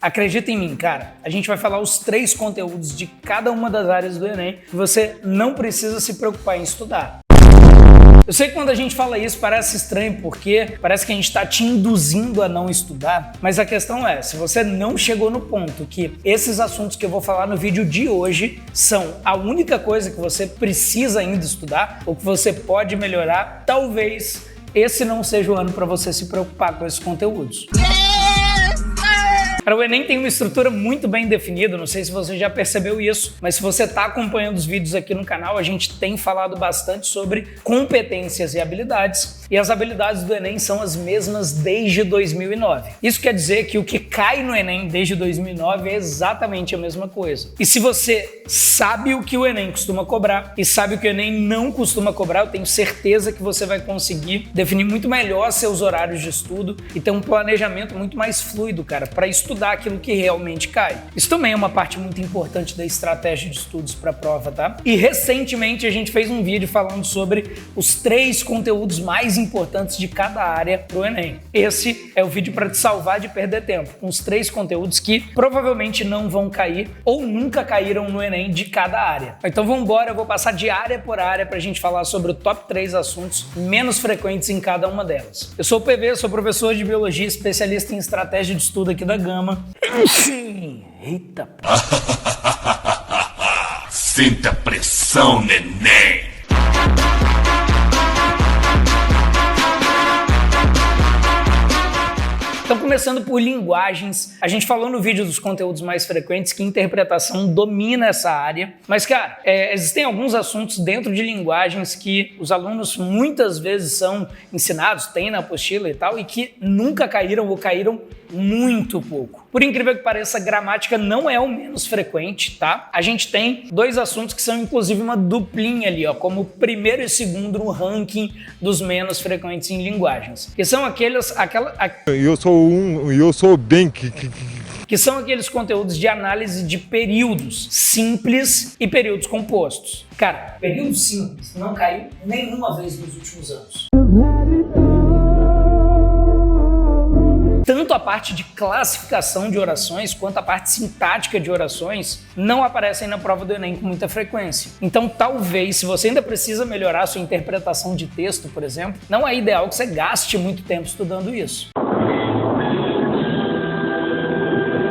Acredita em mim, cara, a gente vai falar os 3 conteúdos de cada uma das áreas do Enem que você não precisa se preocupar em estudar. Eu sei que quando a gente fala isso parece estranho porque parece que a gente está te induzindo a não estudar, mas a questão é, se você não chegou no ponto que esses assuntos que eu vou falar no vídeo de hoje são a única coisa que você precisa ainda estudar ou que você pode melhorar, talvez esse não seja o ano para você se preocupar com esses conteúdos. O Enem tem uma estrutura muito bem definida, não sei se você já percebeu isso, mas se você está acompanhando os vídeos aqui no canal, a gente tem falado bastante sobre competências e habilidades, e as habilidades do Enem são as mesmas desde 2009. Isso quer dizer que o que cai no Enem desde 2009 é exatamente a mesma coisa. E se você sabe o que o Enem costuma cobrar e sabe o que o Enem não costuma cobrar, eu tenho certeza que você vai conseguir definir muito melhor seus horários de estudo e ter um planejamento muito mais fluido, cara, para estudar aquilo que realmente cai. Isso também é uma parte muito importante da estratégia de estudos para a prova, tá? E recentemente a gente fez um vídeo falando sobre os 3 conteúdos mais importantes de cada área pro Enem. Esse é o vídeo para te salvar de perder tempo, com os 3 conteúdos que provavelmente não vão cair ou nunca caíram no Enem de cada área. Então vamos embora, eu vou passar de área por área pra gente falar sobre o top 3 assuntos menos frequentes em cada uma delas. Eu sou o PV, sou professor de biologia, especialista em estratégia de estudo aqui da Gama. Eita. Sinta pressão, neném. Então, começando por linguagens, a gente falou no vídeo dos conteúdos mais frequentes que interpretação domina essa área, mas, cara, existem alguns assuntos dentro de linguagens que os alunos muitas vezes são ensinados, tem na apostila e tal, e que nunca caíram ou caíram muito pouco. Por incrível que pareça, gramática não é o menos frequente, tá? A gente tem 2 assuntos que são inclusive uma duplinha ali, ó, como primeiro e segundo no ranking dos menos frequentes em linguagens. Que são Eu sou bem que são aqueles conteúdos de análise de períodos simples e períodos compostos. Cara, período simples não caiu nenhuma vez nos últimos anos. Tanto a parte de classificação de orações quanto a parte sintática de orações não aparecem na prova do Enem com muita frequência. Então, talvez, se você ainda precisa melhorar a sua interpretação de texto, por exemplo, não é ideal que você gaste muito tempo estudando isso.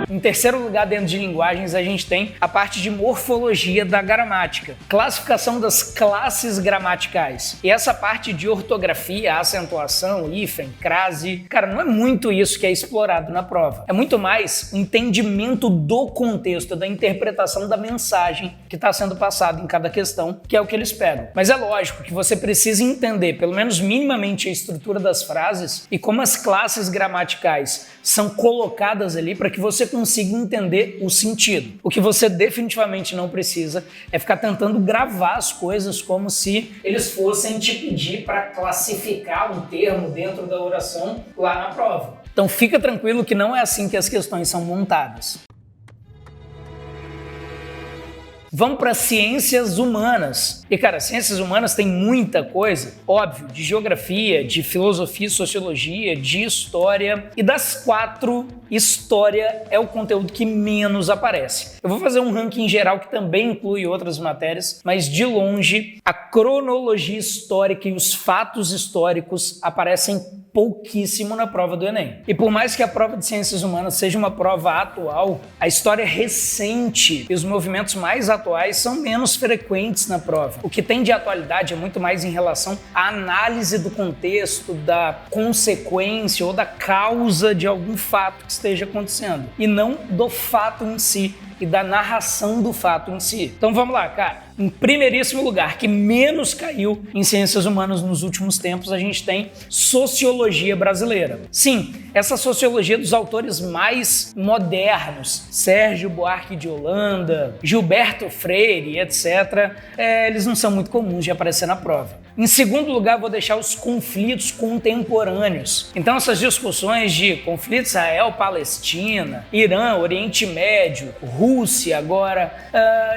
Em terceiro lugar, dentro de linguagens, a gente tem a parte de morfologia da gramática, classificação das classes gramaticais. E essa parte de ortografia, acentuação, hífen, crase, cara, não é muito isso que é explorado na prova. É muito mais o entendimento do contexto, da interpretação da mensagem que está sendo passada em cada questão, que é o que eles pegam. Mas é lógico que você precisa entender, pelo menos minimamente, a estrutura das frases e como as classes gramaticais são colocadas ali para que você consiga entender o sentido. O que você definitivamente não precisa é ficar tentando gravar as coisas como se eles fossem te pedir para classificar um termo dentro da oração lá na prova. Então fica tranquilo que não é assim que as questões são montadas. Vamos para ciências humanas. E, cara, ciências humanas tem muita coisa, óbvio, de geografia, de filosofia, sociologia, de história. E das 4, história é o conteúdo que menos aparece. Eu vou fazer um ranking geral que também inclui outras matérias, mas de longe, a cronologia histórica e os fatos históricos aparecem pouquíssimo na prova do Enem. E por mais que a prova de ciências humanas seja uma prova atual, a história recente e os movimentos mais atuais são menos frequentes na prova. O que tem de atualidade é muito mais em relação à análise do contexto, da consequência ou da causa de algum fato que esteja acontecendo, e não do fato em si e da narração do fato em si. Então vamos lá, cara. Em primeiríssimo lugar, que menos caiu em ciências humanas nos últimos tempos, a gente tem sociologia brasileira. Sim, essa sociologia dos autores mais modernos, Sérgio Buarque de Holanda, Gilberto Freire, etc., eles não são muito comuns de aparecer na prova. Em segundo lugar, vou deixar os conflitos contemporâneos. Então, essas discussões de conflito Israel-Palestina, Irã, Oriente Médio, Rússia agora,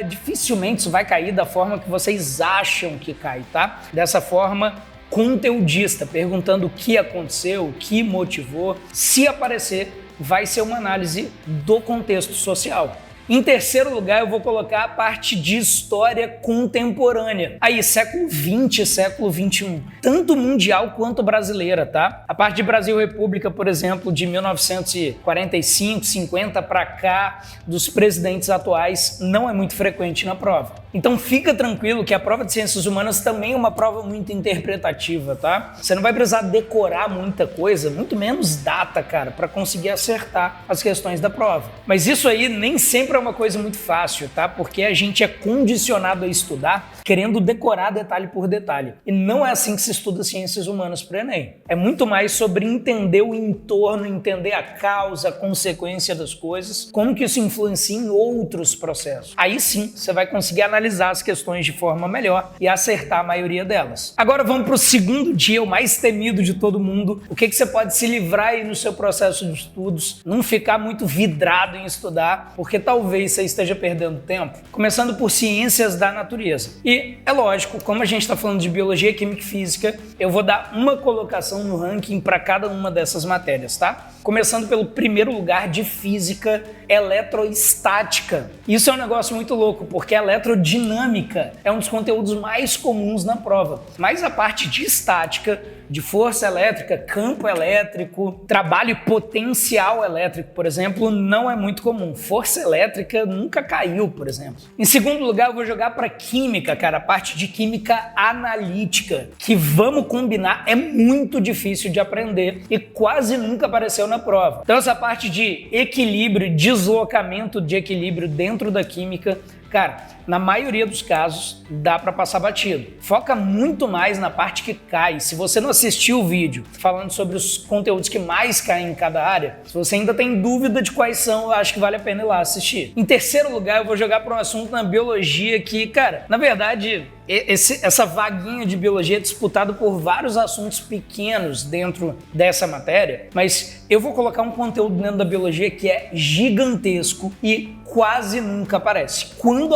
dificilmente isso vai cair da forma que vocês acham que cai, tá? Dessa forma conteudista, perguntando o que aconteceu, o que motivou. Se aparecer, vai ser uma análise do contexto social. Em terceiro lugar, eu vou colocar a parte de história contemporânea. Aí, século XX, século XXI. Tanto mundial quanto brasileira, tá? A parte de Brasil República, por exemplo, de 1945, 50 para cá, dos presidentes atuais, não é muito frequente na prova. Então fica tranquilo que a prova de Ciências Humanas também é uma prova muito interpretativa, tá? Você não vai precisar decorar muita coisa, muito menos data, cara, para conseguir acertar as questões da prova. Mas isso aí nem sempre é uma coisa muito fácil, tá? Porque a gente é condicionado a estudar querendo decorar detalhe por detalhe. E não é assim que se estuda Ciências Humanas para o Enem. É muito mais sobre entender o entorno, entender a causa, a consequência das coisas, como que isso influencia em outros processos. Aí sim, você vai conseguir analisar as questões de forma melhor e acertar a maioria delas. Agora vamos para o segundo dia, o mais temido de todo mundo. O que você pode se livrar aí no seu processo de estudos, não ficar muito vidrado em estudar, porque talvez você esteja perdendo tempo. Começando por Ciências da Natureza. E é lógico, como a gente está falando de Biologia, Química e Física, eu vou dar uma colocação no ranking para cada uma dessas matérias, tá? Começando pelo primeiro lugar de Física Eletroestática. Isso é um negócio muito louco, porque a eletrodinâmica é um dos conteúdos mais comuns na prova. Mas a parte de estática, de força elétrica, campo elétrico, trabalho potencial elétrico, por exemplo, não é muito comum. Força elétrica nunca caiu, por exemplo. Em segundo lugar, eu vou jogar para Química, cara, a parte de Química Analítica, que vamos combinar, é muito difícil de aprender e quase nunca apareceu na prova. Então essa parte de equilíbrio, deslocamento de equilíbrio dentro da química, cara, na maioria dos casos dá para passar batido. Foca muito mais na parte que cai. Se você não assistiu o vídeo falando sobre os conteúdos que mais caem em cada área, se você ainda tem dúvida de quais são, eu acho que vale a pena ir lá assistir. Em terceiro lugar, eu vou jogar para um assunto na biologia que, cara, na verdade, essa vaguinha de biologia é disputada por vários assuntos pequenos dentro dessa matéria, mas eu vou colocar um conteúdo dentro da biologia que é gigantesco e quase nunca aparece. Quando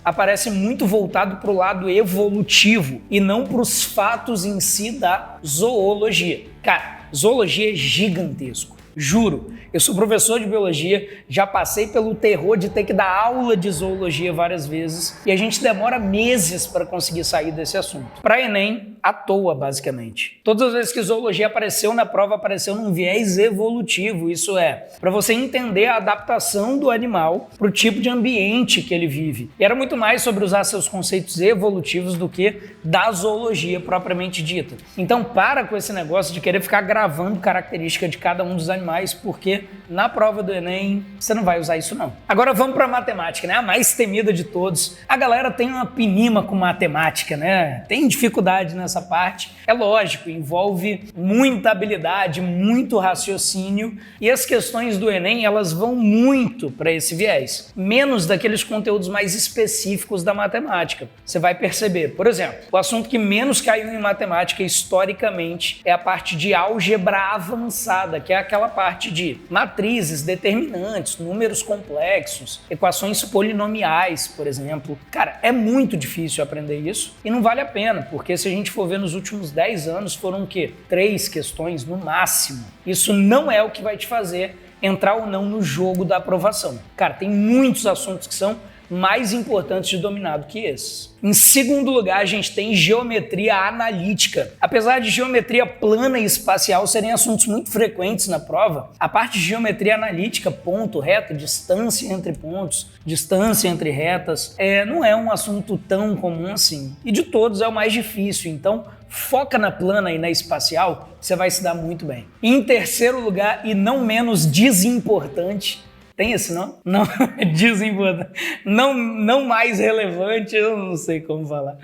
aparece muito voltado para o lado evolutivo e não para os fatos em si da zoologia. Cara, zoologia é gigantesco. Juro, eu sou professor de biologia, já passei pelo terror de ter que dar aula de zoologia várias vezes e a gente demora meses para conseguir sair desse assunto. Para Enem, à toa, basicamente. Todas as vezes que zoologia apareceu na prova, apareceu num viés evolutivo, isso é, para você entender a adaptação do animal para o tipo de ambiente que ele vive. E era muito mais sobre usar seus conceitos evolutivos do que da zoologia propriamente dita. Então para com esse negócio de querer ficar gravando característica de cada um dos animais, porque na prova do Enem você não vai usar isso não. Agora vamos para matemática, né? A mais temida de todos. A galera tem uma pinima com matemática, né? Tem dificuldade nessa parte. É lógico, envolve muita habilidade, muito raciocínio e as questões do Enem, elas vão muito para esse viés. Menos daqueles conteúdos mais específicos da matemática. Você vai perceber, por exemplo, o assunto que menos caiu em matemática historicamente é a parte de álgebra avançada, que é aquela parte de matrizes, determinantes, números complexos, equações polinomiais, por exemplo. Cara, é muito difícil aprender isso e não vale a pena, porque se a gente for ver nos últimos 10 anos, foram o quê? 3 questões no máximo. Isso não é o que vai te fazer entrar ou não no jogo da aprovação. Cara, tem muitos assuntos que são mais importantes de dominar do que esses. Em segundo lugar, a gente tem geometria analítica. Apesar de geometria plana e espacial serem assuntos muito frequentes na prova, a parte de geometria analítica, ponto, reta, distância entre pontos, distância entre retas, não é um assunto tão comum assim. E de todos é o mais difícil, então foca na plana e na espacial, você vai se dar muito bem. Em terceiro lugar, e não menos desimportante, tem esse nome? Não, desimportante. Não mais relevante, eu não sei como falar.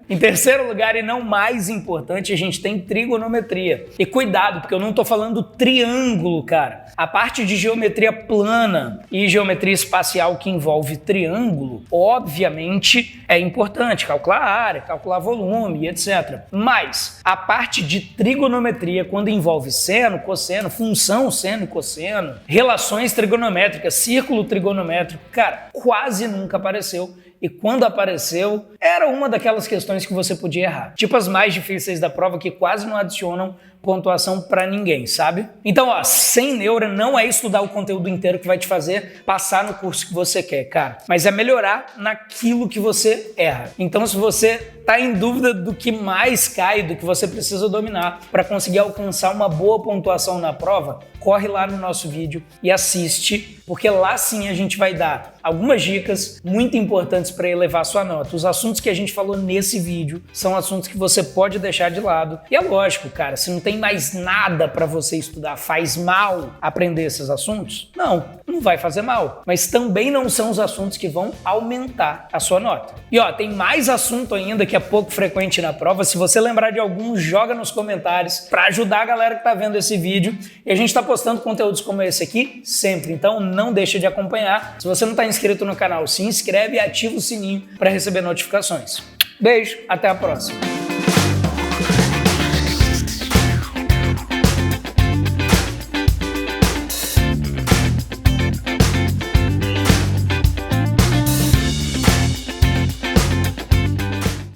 Em terceiro lugar, e não mais importante, a gente tem trigonometria. E cuidado, porque eu não estou falando triângulo, cara. A parte de geometria plana e geometria espacial que envolve triângulo, obviamente, é importante. Calcular área, calcular volume, etc. Mas a parte de trigonometria, quando envolve seno, cosseno, função seno e cosseno, relações trigonométricas, círculo trigonométrico, cara, quase nunca apareceu. E quando apareceu, era uma daquelas questões que você podia errar. Tipo as mais difíceis da prova que quase não adicionam pontuação pra ninguém, sabe? Então, ó, sem neura não é estudar o conteúdo inteiro que vai te fazer passar no curso que você quer, cara. Mas é melhorar naquilo que você erra. Então, se você tá em dúvida do que mais cai, do que você precisa dominar para conseguir alcançar uma boa pontuação na prova, corre lá no nosso vídeo e assiste, porque lá sim a gente vai dar algumas dicas muito importantes para elevar sua nota. Os assuntos que a gente falou nesse vídeo são assuntos que você pode deixar de lado. E é lógico, cara, se não tem mais nada para você estudar, faz mal aprender esses assuntos? Não vai fazer mal. Mas também não são os assuntos que vão aumentar a sua nota. E ó, tem mais assunto ainda que é pouco frequente na prova. Se você lembrar de algum, joga nos comentários para ajudar a galera que tá vendo esse vídeo. E a gente tá postando conteúdos como esse aqui sempre, então não deixa de acompanhar. Se você não está inscrito no canal, se inscreve e ativa o sininho para receber notificações. Beijo, até a próxima!